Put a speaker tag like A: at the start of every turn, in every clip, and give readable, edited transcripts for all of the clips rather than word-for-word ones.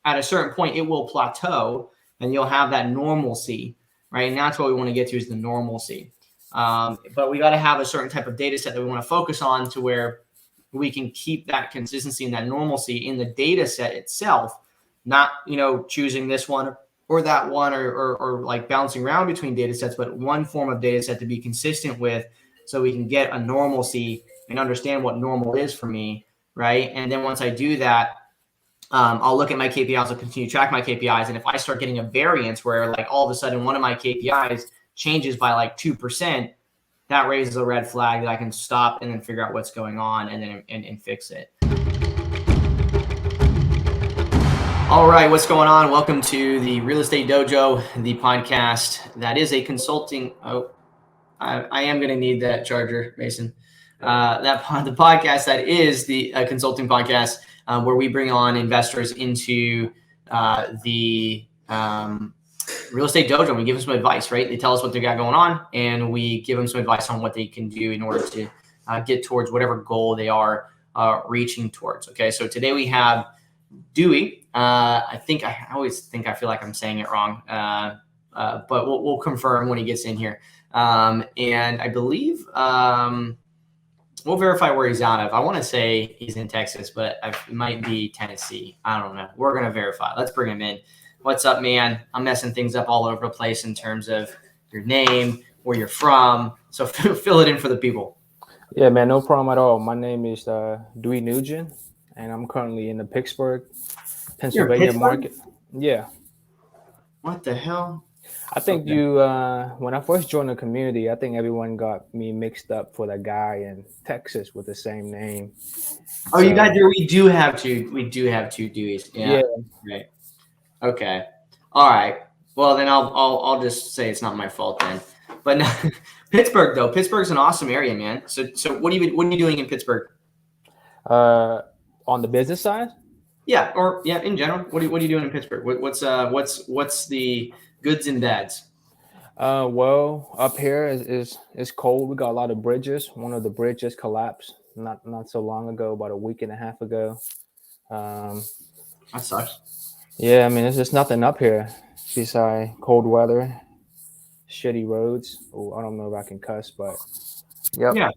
A: at a certain point, it will plateau and you'll have that normalcy, right? And that's what we want to get to is the normalcy. But we got to have a certain type of data set that we want to focus on to where we can keep that consistency and that normalcy in the data set itself, not, choosing this one or that one or like bouncing around between data sets, but one form of data set to be consistent with so we can get a normalcy and understand what normal is for me, right? And then once I do that, I'll look at my KPIs, I'll continue to track my KPIs. And if I start getting a variance where like all of a sudden one of my KPIs changes by like 2%, that raises a red flag that I can stop and then figure out what's going on and then and fix it. All right, what's going on? Welcome to the Real Estate Dojo, the podcast that is a consulting. Oh, I am going to need that charger, Mason. The podcast that is the consulting podcast where we bring on investors into the Real Estate Dojo and we give them some advice, right? They tell us what they got going on and we give them some advice on what they can do in order to get towards whatever goal they are reaching towards. Okay, so today we have Dewey. I feel like I'm saying it wrong, but we'll confirm when he gets in here. And I believe we'll verify where he's out of. I want to say he's in Texas, but it might be Tennessee. I don't know. We're going to verify. Let's bring him in. What's up, man? I'm messing things up all over the place in terms of your name, where you're from. So fill it in for the people.
B: Yeah, man, no problem at all. My name is Dewey Nugent, and I'm currently in the Pittsburgh, Pennsylvania market. Yeah.
A: What the hell?
B: I think when I first joined the community, I think everyone got me mixed up for that guy in Texas with the same name.
A: Oh, so, you got there. We do have two Deweys. Yeah. Right. Okay. All right. Well, then I'll just say it's not my fault then. But no, Pittsburgh though. Pittsburgh's an awesome area, man. So what are you doing in Pittsburgh?
B: On the business side?
A: Yeah, in general. What are you doing in Pittsburgh? What's the goods and bads?
B: Well, up here is cold. We got a lot of bridges. One of the bridges collapsed not so long ago, about a week and a half ago.
A: That sucks.
B: Yeah, I mean, there's just nothing up here besides cold weather, shitty roads. Oh, I don't know if I can cuss, but yep.
A: Yeah,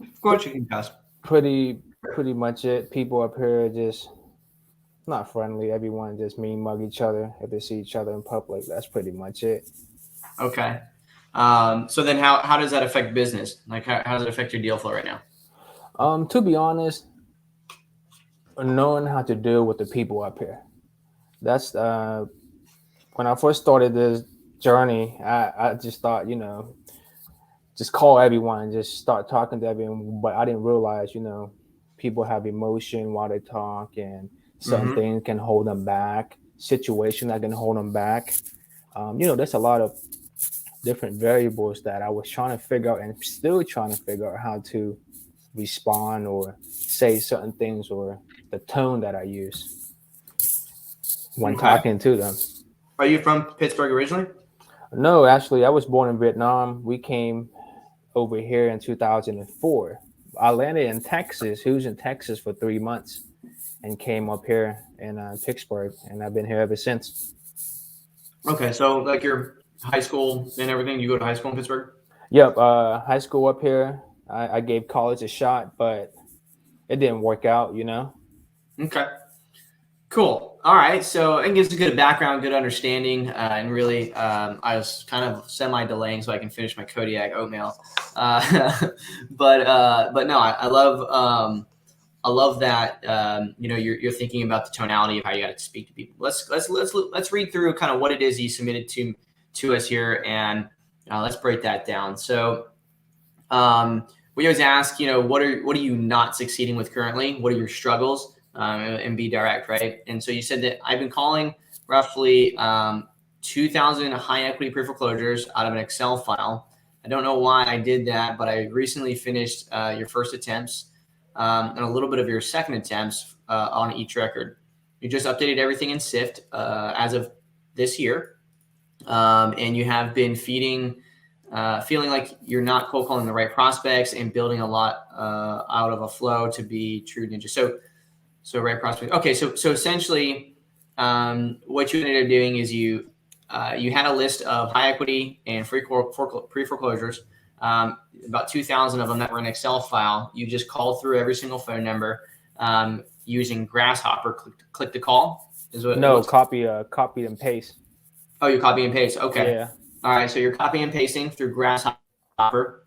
A: of course you can cuss.
B: Pretty much it. People up here are just not friendly. Everyone just mean mug each other if they see each other in public. That's pretty much it.
A: Okay. So then how does that affect business? Like how does it affect your deal flow right now?
B: To be honest, knowing how to deal with the people up here. That's when I first started this journey, I just thought, just call everyone and just start talking to everyone. But I didn't realize, people have emotion while they talk and some things can hold them back, situation that can hold them back. There's a lot of different variables that I was trying to figure out and still trying to figure out how to respond or say certain things or the tone that I use when talking to them.
A: Are you from Pittsburgh originally?
B: No, actually, I was born in Vietnam. We came over here in 2004. I landed in Texas. He was in Texas for 3 months and came up here in Pittsburgh, and I've been here ever since.
A: Okay, so like your high school and everything, you go to high school in Pittsburgh?
B: Yep, high school up here. I gave college a shot, but it didn't work out,
A: Okay. Cool. All right. So it gives a good background, good understanding, and really, I was kind of semi-delaying so I can finish my Kodiak oatmeal. But no, I love that. You're thinking about the tonality of how you got to speak to people. Let's read through kind of what it is you submitted to us here, and let's break that down. So, we always ask, what are you not succeeding with currently? What are your struggles? And be direct, right? And so you said that I've been calling roughly 2,000 high equity pre-foreclosures out of an Excel file. I don't know why I did that, but I recently finished your first attempts and a little bit of your second attempts on each record. You just updated everything in SIFT as of this year, and you have been feeling like you're not cold calling the right prospects and building a lot out of a flow to be true ninja. So right prospect. Okay, so essentially, what you ended up doing is you had a list of high equity and pre-foreclosures, about 2,000 of them that were in an Excel file. You just called through every single phone number using Grasshopper. Click to call.
B: No, copy and paste.
A: Oh, you copy and paste. Okay.
B: Yeah.
A: All right. So you're copying and pasting through Grasshopper,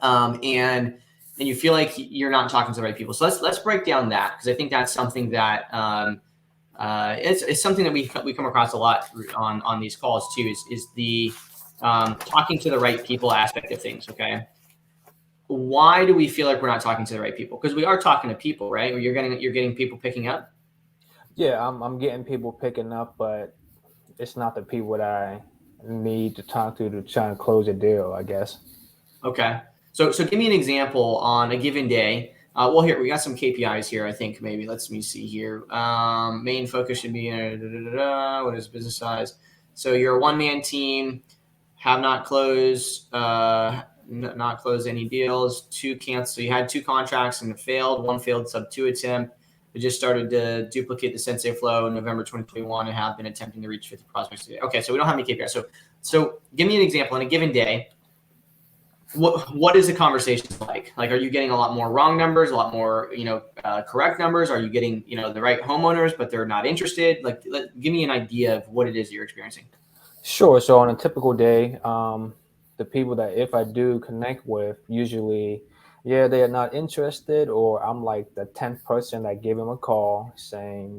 A: and you feel like you're not talking to the right people. So let's break down that, because I think that's something that it's something that we come across a lot on these calls too. Is the talking to the right people aspect of things. Okay. Why do we feel like we're not talking to the right people? Because we are talking to people, right? Or you're getting people picking up.
B: Yeah, I'm getting people picking up, but it's not the people that I need to talk to try and close a deal, I guess.
A: Okay. So give me an example on a given day. Well, here we got some KPIs here. I think maybe let me see here. Main focus should be what is business size? So you're a one-man team, have not closed any deals. Two cancel. So you had 2 contracts and it failed. One failed sub 2 attempt. We just started to duplicate the Sensei flow in November 2021 and have been attempting to reach 50 prospects today. Okay, so we don't have any KPIs. So give me an example on a given day. What is the conversation like? Like, are you getting a lot more wrong numbers, a lot more, correct numbers? Are you getting, the right homeowners, but they're not interested? Like, give me an idea of what it is you're experiencing.
B: Sure. So on a typical day, the people that if I do connect with, usually, they are not interested, or I'm like the 10th person that gave them a call saying,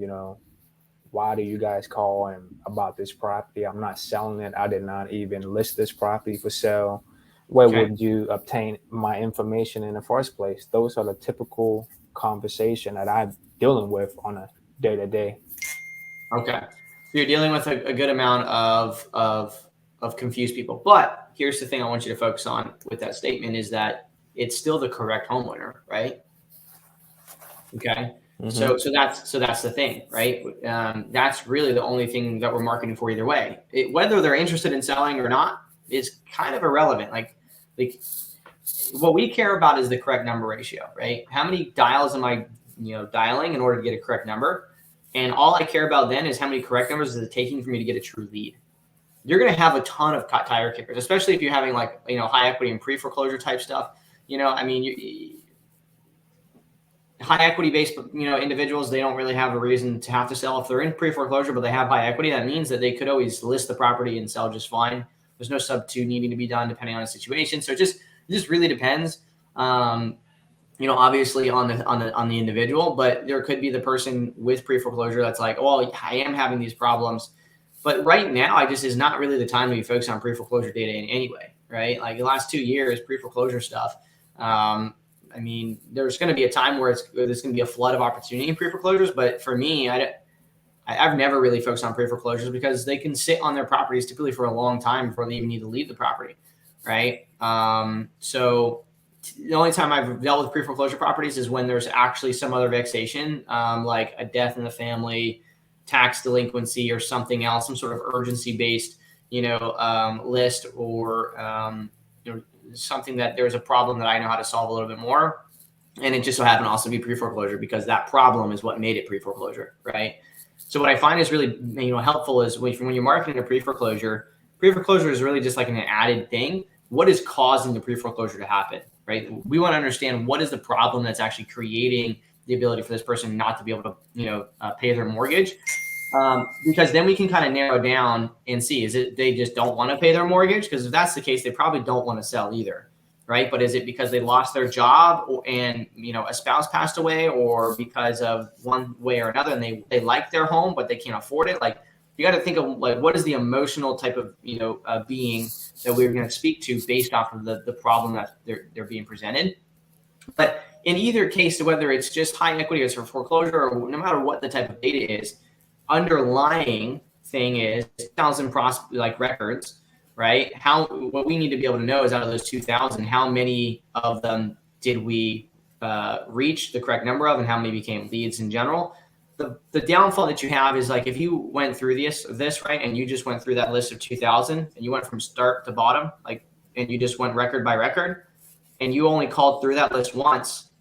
B: why do you guys call about this property? I'm not selling it. I did not even list this property for sale. Where would you obtain my information in the first place? Those are the typical conversation that I'm dealing with on a day-to-day.
A: Okay. So you're dealing with a good amount of confused people. But here's the thing I want you to focus on with that statement is that it's still the correct homeowner, right? Okay. Mm-hmm. So that's the thing, right? That's really the only thing that we're marketing for either way. Whether they're interested in selling or not is kind of irrelevant. Like what we care about is the correct number ratio, right? How many dials am I, dialing in order to get a correct number? And all I care about then is how many correct numbers is it taking for me to get a true lead. You're going to have a ton of tire kickers, especially if you're having high equity and pre-foreclosure type stuff. High equity based, individuals, they don't really have a reason to have to sell if they're in pre-foreclosure, but they have high equity. That means that they could always list the property and sell just fine. There's no sub 2 needing to be done depending on the situation. So it just really depends, obviously on the individual, but there could be the person with pre-foreclosure that's like, well, I am having these problems, but right now I just is not really the time to be focused on pre-foreclosure data in any way, right? Like the last 2 years, pre-foreclosure stuff. There's going to be a time where there's going to be a flood of opportunity in pre-foreclosures, but for me, I've never really focused on pre-foreclosures because they can sit on their properties typically for a long time before they even need to leave the property, right? So the only time I've dealt with pre-foreclosure properties is when there's actually some other vexation, like a death in the family, tax delinquency, or something else, some sort of urgency-based, list, or something that there's a problem that I know how to solve a little bit more, and it just so happened to also be pre-foreclosure because that problem is what made it pre-foreclosure, right? So what I find is really, helpful is when you're marketing a pre-foreclosure is really just like an added thing. What is causing the pre-foreclosure to happen, right? We want to understand what is the problem that's actually creating the ability for this person not to be able to, pay their mortgage. Because then we can kind of narrow down and see, is it they just don't want to pay their mortgage? Because if that's the case, they probably don't want to sell either, right? But is it because they lost their job and, a spouse passed away, or because of one way or another and they like their home, but they can't afford it? Like, you got to think of what is the emotional type of, being that we're going to speak to based off of the problem that they're being presented. But in either case, whether it's just high equity or it's for foreclosure, or no matter what the type of data is, underlying thing is 2,000 records, right? What we need to be able to know is out of those 2,000, how many of them did we reach the correct number of, and how many became leads in general. The downfall that you have is like if you went through this right, and you just went through that list of 2,000 and you went from start to bottom, and you just went record by record, and you only called through that list once,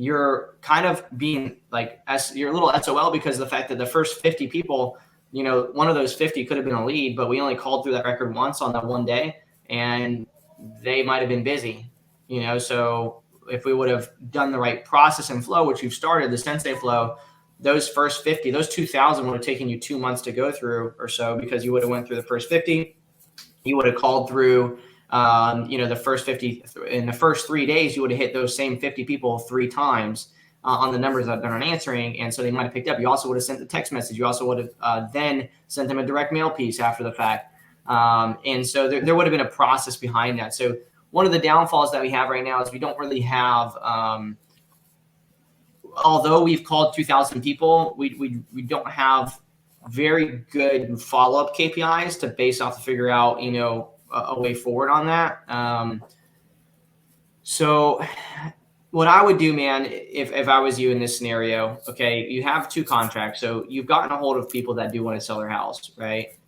A: you're kind of being like, you're a little SOL because of the fact that the first 50 people, you know, one of those 50 could have been a lead, but we only called through that record once on that one day, and they might have been busy, you know. So if we would have done the right process and flow, which we've started, the Sensei flow, those first 50, those 2,000 would have taken you 2 months to go through or so, because you would have went through the first 50. You would have called through, you know, the first 50 in the first 3 days. You would have hit those same 50 people 3 times on the numbers that they're not answering, and so they might have picked up. You also would have sent the text message. You also would have then sent them a direct mail piece after the fact, and so there would have been a process behind that. So one of the downfalls that we have right now is we don't really have. Although we've called 2,000 people, we don't have very good follow-up KPIs to base off to figure out, you know, a way forward on that. So what I would do, man, if I was you in this scenario, okay, you have 2 contracts. So you've gotten a hold of people that do want to sell their house, right?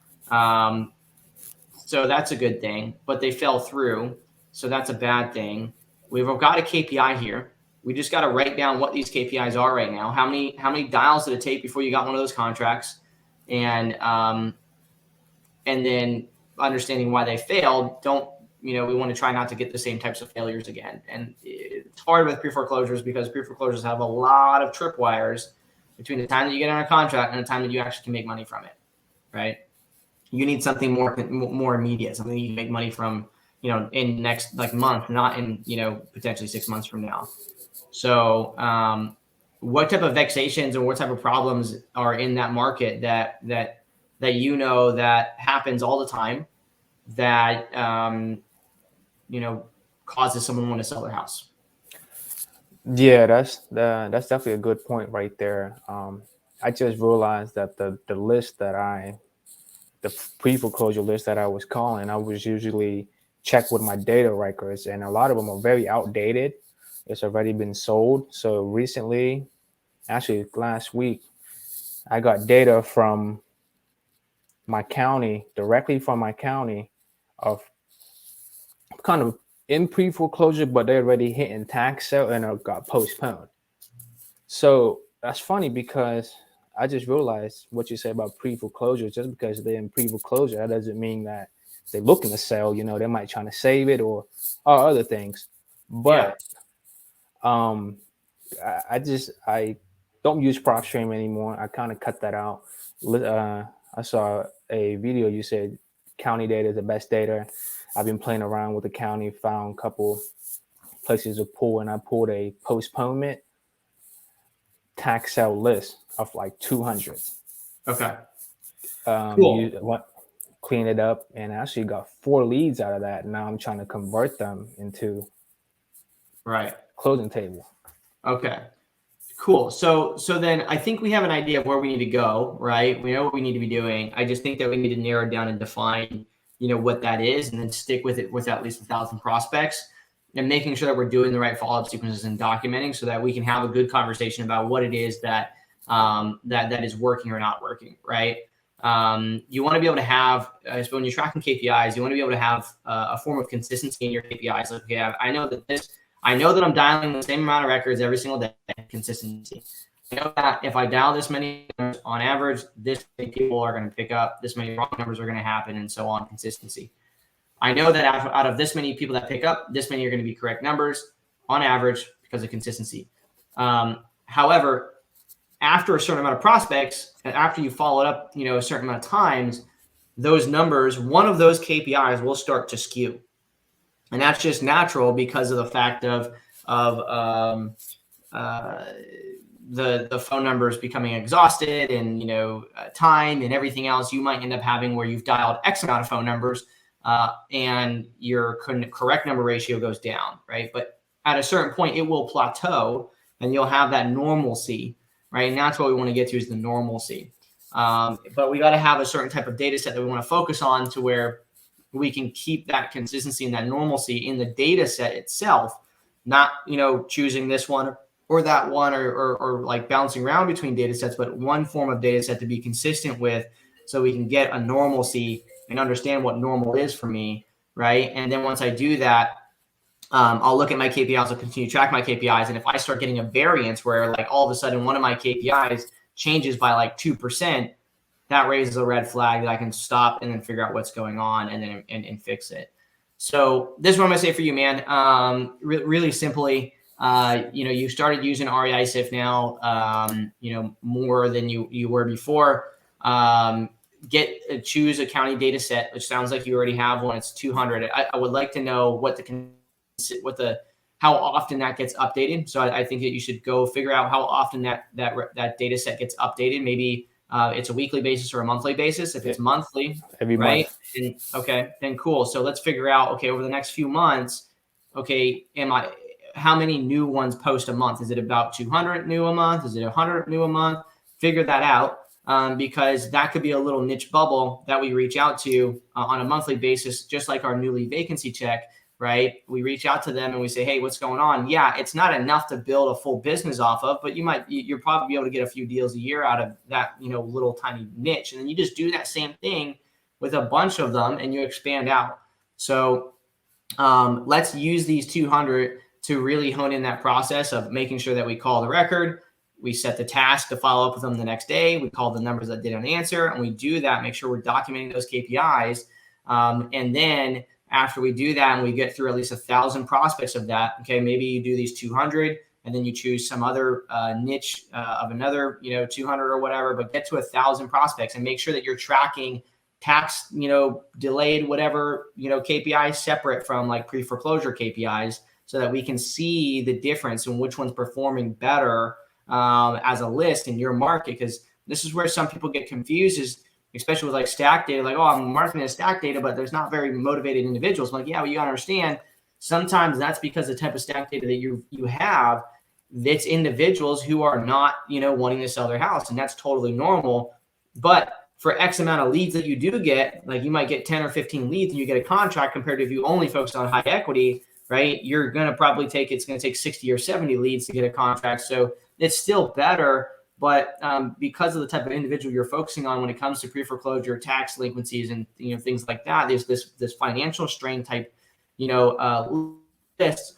A: So that's a good thing, but they fell through. So that's a bad thing. We've got a KPI here. We just got to write down what these KPIs are right now. How many dials did it take before you got one of those contracts? And then understanding why they failed. We want to try not to get the same types of failures again. And it's hard with pre-foreclosures because pre-foreclosures have a lot of tripwires between the time that you get on a contract and the time that you actually can make money from it, right? You need something more immediate, something you can make money from, you know, in next like month, not in, you know, potentially 6 months from now. So what type of vexations or what type of problems are in that market that you know that happens all the time that you know, causes someone to want to sell their house?
B: Yeah, that's definitely a good point right there. I just realized that the list that the pre-foreclosure list that I was calling, I was usually check with my data records, and a lot of them are very outdated. It's already been sold. So recently, actually last week, I got data from my county, directly from my county, of kind of in pre-foreclosure, but they already hitting tax sale and got postponed. So that's funny because I just realized what you said about pre-foreclosure. Just because they're in pre-foreclosure, that doesn't mean that they're looking to sell. You know, they might try to save it or other things. But I don't use Propstream anymore. I kind of cut that out. I saw a video. You said county data is the best data. I've been playing around with the county, found a couple places to pull, and I pulled a postponement tax sale list of like 200.
A: Okay. Cool.
B: Clean it up, and I actually got 4 leads out of that. Now I'm trying to convert them into closing table.
A: Okay. Cool. So then I think we have an idea of where we need to go, right? We know what we need to be doing. I just think that we need to narrow down and define, you know, what that is, and then stick with it with at least 1,000 prospects, and making sure that we're doing the right follow-up sequences and documenting so that we can have a good conversation about what it is that that is working or not working, right? You want to be able to have, when you're tracking KPIs, you want to be able to have a form of consistency in your KPIs. Like, okay, I know that I'm dialing the same amount of records every single day. Consistency. I know that if I dial this many numbers, on average, this many people are going to pick up, this many wrong numbers are going to happen, and so on. Consistency. I know that out of this many people that pick up, this many are going to be correct numbers on average because of consistency. However, after a certain amount of prospects, and after you follow it up, you know, a certain amount of times, those numbers, one of those KPIs will start to skew. And that's just natural because of the fact of the phone numbers becoming exhausted, and, you know, time and everything else. You might end up having where you've dialed X amount of phone numbers and your correct number ratio goes down, right? But at a certain point, it will plateau and you'll have that normalcy, right? And that's what we want to get to, is the normalcy. But we got to have a certain type of data set that we want to focus on to where we can keep that consistency and that normalcy in the data set itself, not, you know, choosing this one or that one or like bouncing around between data sets, but one form of data set to be consistent with, so we can get a normalcy and understand what normal is for me, right? And then once I do that, I'll look at my KPIs, I'll continue to track my KPIs. And if I start getting a variance where like all of a sudden one of my KPIs changes by like 2%, that raises a red flag that I can stop and then figure out what's going on and then and fix it. So this is what I'm gonna say for you, man. Really simply, you started using REISift now, more than you were before. Choose a county data set, which sounds like you already have one. It's 200. I would like to know how often that gets updated. So I think that you should go figure out how often that data set gets updated. Maybe it's a weekly basis or a monthly basis. If it's monthly,
B: every
A: right?
B: month.
A: Then cool. So let's figure out, okay, over the next few months, okay, how many new ones post a month? Is it about 200 new a month? Is it 100 new a month? Figure that out. Because that could be a little niche bubble that we reach out to on a monthly basis, just like our newly vacancy check, right? We reach out to them and we say, hey, what's going on? Yeah, it's not enough to build a full business off of, but you'll probably be able to get a few deals a year out of that, little tiny niche. And then you just do that same thing with a bunch of them and you expand out. So let's use these 200 to really hone in that process of making sure that we call the record. We set the task to follow up with them the next day. We call the numbers that didn't answer, and we do that, make sure we're documenting those KPIs. And then after we do that and we get through at least 1,000 prospects of that, okay, maybe you do these 200 and then you choose some other niche of another, 200 or whatever, but get to 1,000 prospects and make sure that you're tracking tax, delayed, whatever, KPIs separate from like pre-foreclosure KPIs so that we can see the difference in which one's performing better as a list in your market. Because this is where some people get confused, is especially with like stack data, like, oh, I'm marketing as stack data, but there's not very motivated individuals. I'm like, yeah, well, you gotta understand, sometimes that's because the type of stack data that you have, it's individuals who are not, wanting to sell their house, and that's totally normal. But for X amount of leads that you do get, like you might get 10 or 15 leads and you get a contract, compared to if you only focus on high equity, right? You're going to probably it's going to take 60 or 70 leads to get a contract. So it's still better, but because of the type of individual you're focusing on when it comes to pre-foreclosure, tax delinquencies, and things like that, there's this financial strain type, lists.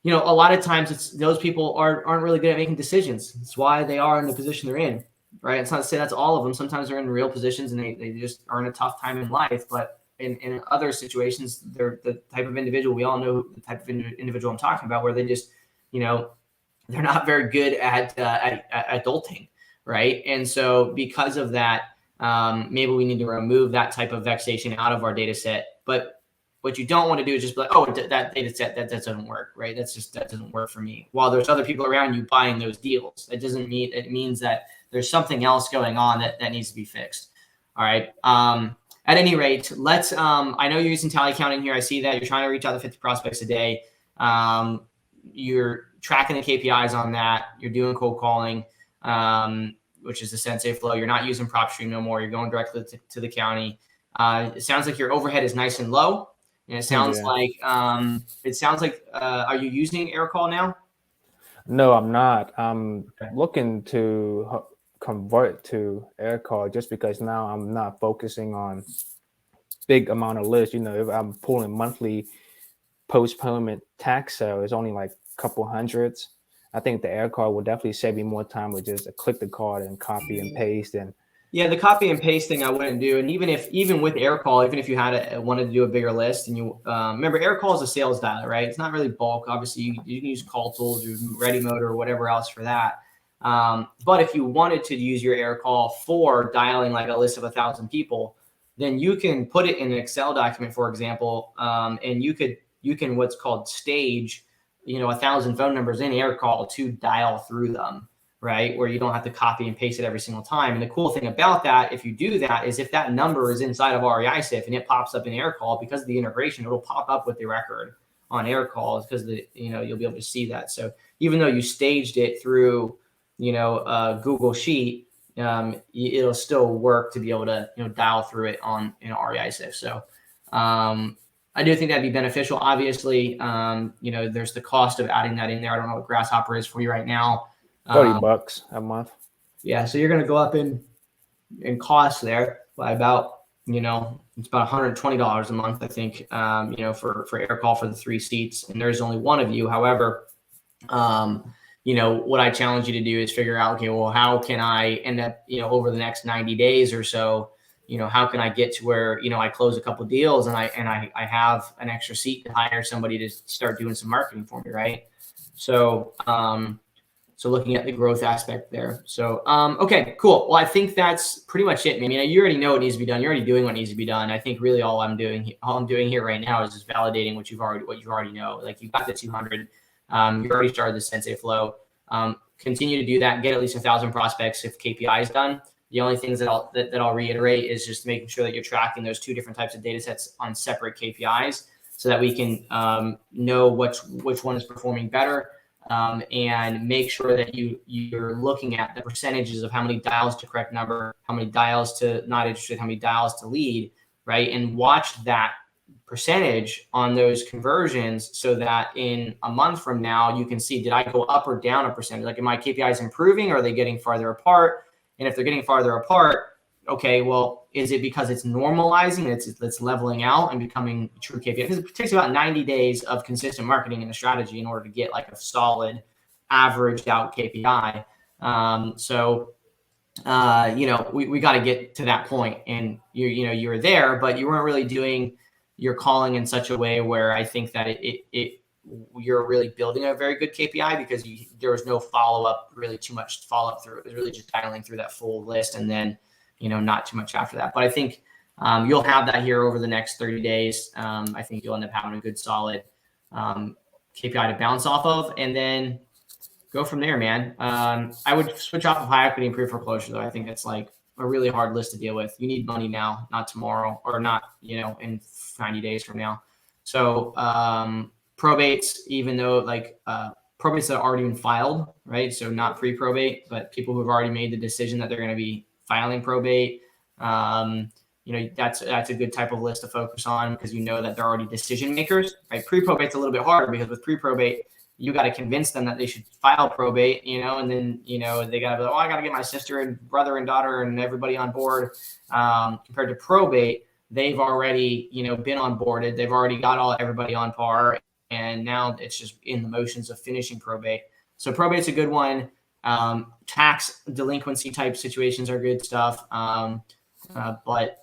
A: A lot of times it's those people aren't really good at making decisions. It's why they are in the position they're in, right? It's not to say that's all of them. Sometimes they're in real positions and they just are in a tough time in life. But in other situations, they're the type of individual, we all know the type of individual I'm talking about, where they just, they're not very good at adulting, right? And so because of that, maybe we need to remove that type of vexation out of our data set. But what you don't want to do is just be like, oh, that data set, that doesn't work, right? That doesn't work for me. While there's other people around you buying those deals, it means that there's something else going on that needs to be fixed. All right. At any rate, let's, I know you're using tally counting here. I see that you're trying to reach out to 50 prospects a day. You're tracking the KPIs on that. You're doing cold calling, which is the Sensei flow. You're not using Propstream no more. You're going directly to the county. It sounds like your overhead is nice and low. And it sounds like, are you using AirCall now?
B: No, I'm not. I'm looking to convert to AirCall just because now I'm not focusing on big amount of lists. If I'm pulling monthly postponement tax sale, it's only like a couple hundreds. I think the AirCall will definitely save me more time with just click the card and copy and paste. And
A: yeah, the copy and paste thing I wouldn't do. And even with AirCall, even if you wanted to do a bigger list, and you remember, AirCall is a sales dialer, right? It's not really bulk. Obviously, you can use Calltools or Ready Mode or whatever else for that. But if you wanted to use your AirCall for dialing like a list of 1,000 people, then you can put it in an Excel document, for example, and you can what's called stage, 1,000 phone numbers in AirCall to dial through them, right? Where you don't have to copy and paste it every single time. And the cool thing about that, if you do that, is if that number is inside of REISift and it pops up in AirCall, because of the integration, it'll pop up with the record on AirCall, because you'll be able to see that. So even though you staged it through, Google Sheet, it'll still work to be able to, dial through it on REISift. So I do think that'd be beneficial. Obviously, there's the cost of adding that in there. I don't know what Grasshopper is for you right now.
B: $30 a month.
A: Yeah, so you're going to go up in cost there by about it's about $120 a month, I think, for AirCall for the 3 seats, and there's only one of you. However, what I challenge you to do is figure out, okay, well, how can I end up, over the next 90 days or so, how can I get to where, I close a couple deals and I have an extra seat to hire somebody to start doing some marketing for me. Right. So, so looking at the growth aspect there. So, okay, cool. Well, I think that's pretty much it. I mean, you already know what needs to be done. You're already doing what needs to be done. I think really all I'm doing here right now is just validating what you already know. Like you've got the 200, you already started the Sensei flow. Continue to do that. Get at least 1,000 prospects if KPI is done. The only things that I'll reiterate is just making sure that you're tracking those 2 different types of data sets on separate KPIs so that we can know which one is performing better. And make sure that you're looking at the percentages of how many dials to correct number, how many dials to not interested, how many dials to lead, right? And watch that percentage on those conversions so that in a month from now, you can see, did I go up or down a percentage? Like, are my KPIs improving or are they getting farther apart? And if they're getting farther apart, okay, well, is it because it's normalizing, it's leveling out and becoming true KPI? Because it takes about 90 days of consistent marketing and a strategy in order to get like a solid averaged out KPI. We got to get to that point, and you were there, but you weren't really doing your calling in such a way where I think that you're really building a very good KPI because there was no follow-up, really too much follow-up through. It was really just dialing through that full list and then, not too much after that. But I think you'll have that here over the next 30 days. I think you'll end up having a good solid KPI to bounce off of and then go from there, man. I would switch off of high equity and pre-foreclosure, though. I think it's like a really hard list to deal with. You need money now, not tomorrow, or not, in 90 days from now. So probates, even though probates that have already been filed, right? So not pre-probate, but people who have already made the decision that they're going to be filing probate. That's a good type of list to focus on because that they're already decision makers, right? Pre-probate's a little bit harder because with pre-probate, you got to convince them that they should file probate, and then, they got to be like, I got to get my sister and brother and daughter and everybody on board. Compared to probate, they've already, been onboarded. They've already got everybody on par. And now it's just in the motions of finishing probate. So probate's a good one. Tax delinquency type situations are good stuff. But,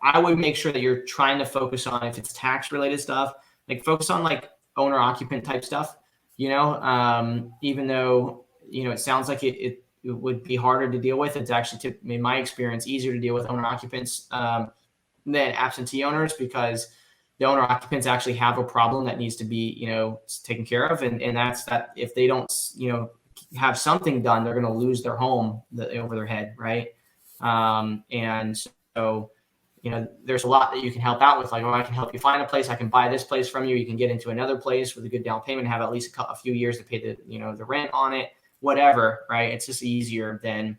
A: I would make sure that you're trying to focus on, if it's tax related stuff, like focus on like owner occupant type stuff, even though, it sounds like it would be harder to deal with. It's actually, in my experience, easier to deal with owner occupants than absentee owners because the owner occupants actually have a problem that needs to be, taken care of. And that's that if they don't, have something done, they're going to lose their home over their head. Right. And so, there's a lot that you can help out with. Like, I can help you find a place. I can buy this place from you. You can get into another place with a good down payment, have at least a few years to pay the rent on it, whatever. Right. It's just easier than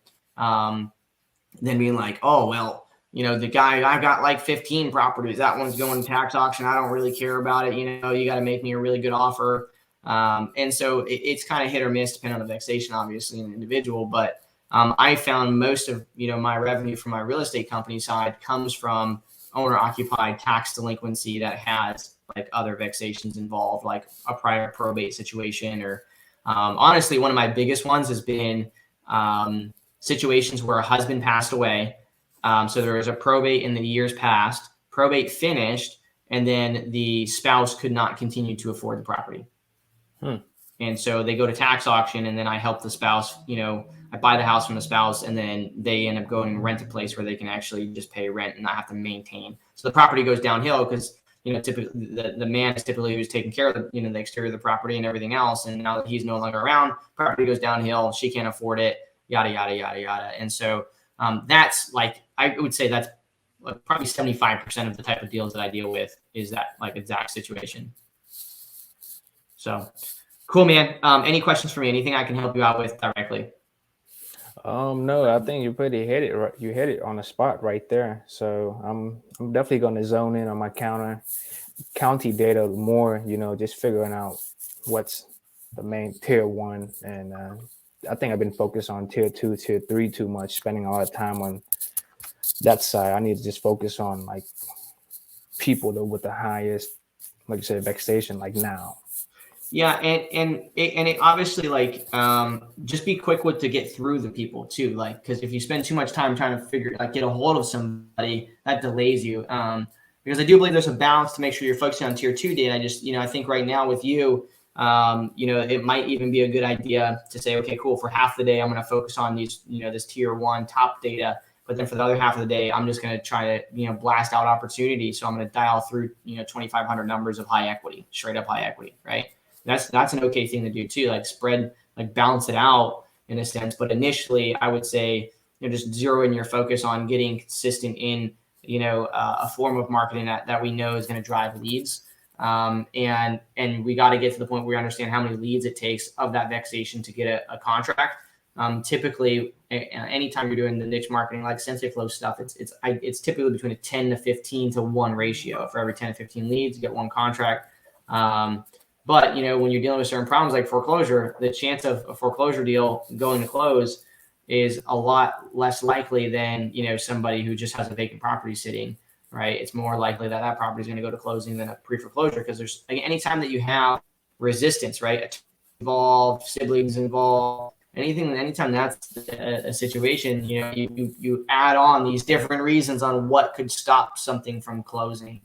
A: being like, oh, well, the guy, I got like 15 properties. That one's going to tax auction. I don't really care about it. You got to make me a really good offer. And so it's kind of hit or miss depending on the vexation, obviously, in the individual. But I found most of, my revenue from my real estate company side comes from owner occupied tax delinquency that has like other vexations involved, like a prior probate situation, or honestly, one of my biggest ones has been situations where a husband passed away. So there was a probate in the years past, probate finished, and then the spouse could not continue to afford the property. And so they go to tax auction, and then I help the spouse, I buy the house from the spouse, and then they end up going and rent a place where they can actually just pay rent and not have to maintain. So the property goes downhill because, typically the man is typically who's taking care of the, the exterior of the property and everything else. And now that he's no longer around, property goes downhill. She can't afford it, yada, yada, yada, yada. And so that's like, I would say that's probably 75% of the type of deals that I deal with is that like exact situation. So cool, man. Any questions for me? Anything I can help you out with directly?
B: No, I think you pretty hit it right. You hit it on the spot right there. So I'm definitely going to zone in on my county data more, just figuring out what's the main tier 1. And I think I've been focused on tier 2, tier 3 too much, spending a lot of time on that side. I need to just focus on like people with the highest, like you said, vexation, like now.
A: Yeah, and it obviously like just be quick to get through the people too, like because if you spend too much time trying to get a hold of somebody, that delays you. Because I do believe there's a balance to make sure you're focusing on tier 2 data. I just I think right now with you, it might even be a good idea to say, okay, cool, for half the day I'm going to focus on these this tier 1 top data, but then for the other half of the day I'm just going to try to blast out opportunities. So I'm going to dial through 2,500 numbers of high equity, straight up high equity, right? That's an okay thing to do too, like spread, like balance it out in a sense. But initially I would say, just zero in your focus on getting consistent in, a form of marketing that we know is going to drive leads. And we got to get to the point where we understand how many leads it takes of that vexation to get a contract. Typically anytime you're doing the niche marketing, like Sensei Flow stuff, it's typically between a 10 to 15 to 1 ratio. For every 10 to 15 leads, you get 1 contract. But, when you're dealing with certain problems like foreclosure, the chance of a foreclosure deal going to close is a lot less likely than, somebody who just has a vacant property sitting, right? It's more likely that property is going to go to closing than a pre-foreclosure, because there's anytime that you have resistance, right? Involved, siblings involved, anytime that's a situation, you add on these different reasons on what could stop something from closing.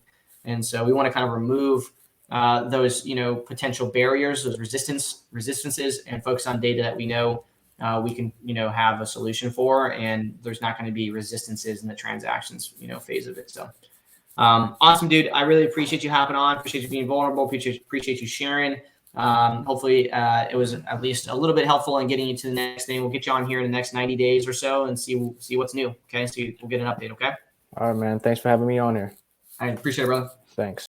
A: And so we want to kind of remove those potential barriers, those resistances, and focus on data that we know we can have a solution for, and there's not going to be resistances in the transactions phase of it. So awesome, dude. I really appreciate you hopping on. Appreciate you being vulnerable. Appreciate you sharing. Hopefully it was at least a little bit helpful in getting you to the next thing. We'll get you on here in the next 90 days or so and see what's new. Okay, so we'll get an update. Okay.
B: All right, man. Thanks for having me on here.
A: I appreciate it, brother.
B: Thanks.